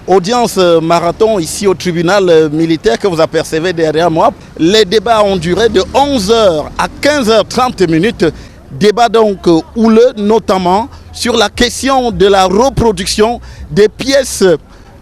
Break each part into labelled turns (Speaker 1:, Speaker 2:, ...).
Speaker 1: Audience marathon ici au tribunal militaire que vous apercevez derrière moi. Les débats ont duré de 11h à 15h30 minutes. Débat donc houleux, notamment sur la question de la reproduction des pièces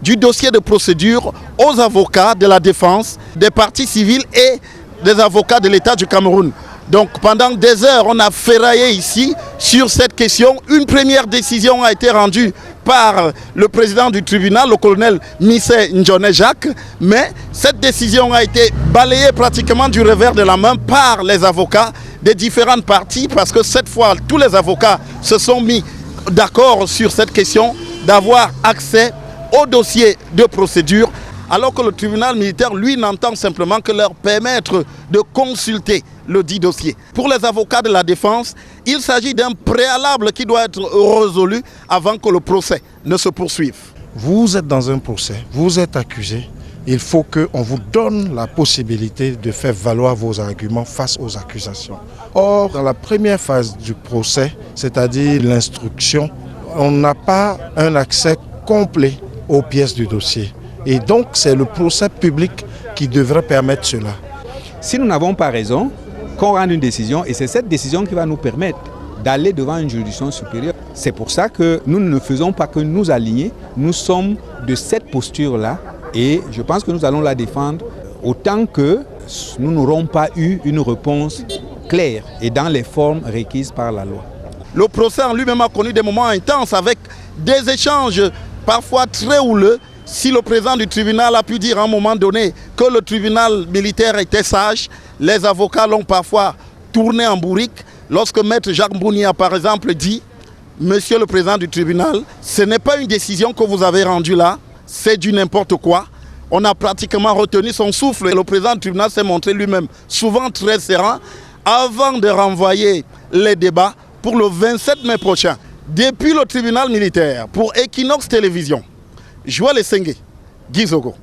Speaker 1: du dossier de procédure aux avocats de la défense, des parties civiles et des avocats de l'État du Cameroun. Donc pendant des heures, on a ferraillé ici sur cette question. Une première décision a été rendue par le président du tribunal, le colonel Missé Njone Jacques, mais cette décision a été balayée pratiquement du revers de la main par les avocats des différentes parties, parce que cette fois, tous les avocats se sont mis d'accord sur cette question d'avoir accès au dossier de procédure, alors que le tribunal militaire, lui, n'entend simplement que leur permettre de consulter le dit dossier. Pour les avocats de la défense, il s'agit d'un préalable qui doit être résolu avant que le procès ne se poursuive.
Speaker 2: Vous êtes dans un procès, vous êtes accusé. Il faut qu'on vous donne la possibilité de faire valoir vos arguments face aux accusations. Or, dans la première phase du procès, c'est-à-dire l'instruction, on n'a pas un accès complet aux pièces du dossier. Et donc, c'est le procès public qui devrait permettre cela.
Speaker 3: Si nous n'avons pas raison, qu'on rende une décision, et c'est cette décision qui va nous permettre d'aller devant une juridiction supérieure. C'est pour ça que nous ne faisons pas que nous aligner, nous sommes de cette posture-là, et je pense que nous allons la défendre autant que nous n'aurons pas eu une réponse claire et dans les formes requises par la loi.
Speaker 1: Le procès en lui-même a connu des moments intenses avec des échanges parfois très houleux. Si le président du tribunal a pu dire à un moment donné que le tribunal militaire était sage, les avocats l'ont parfois tourné en bourrique. Lorsque Maître Jacques Mbounia, par exemple, dit « Monsieur le président du tribunal, ce n'est pas une décision que vous avez rendue là, c'est du n'importe quoi ». On a pratiquement retenu son souffle et le président du tribunal s'est montré lui-même souvent très serein avant de renvoyer les débats pour le 27 mai prochain. Depuis le tribunal militaire, pour Equinox Télévision, Joël Essengue, Guy Zogo.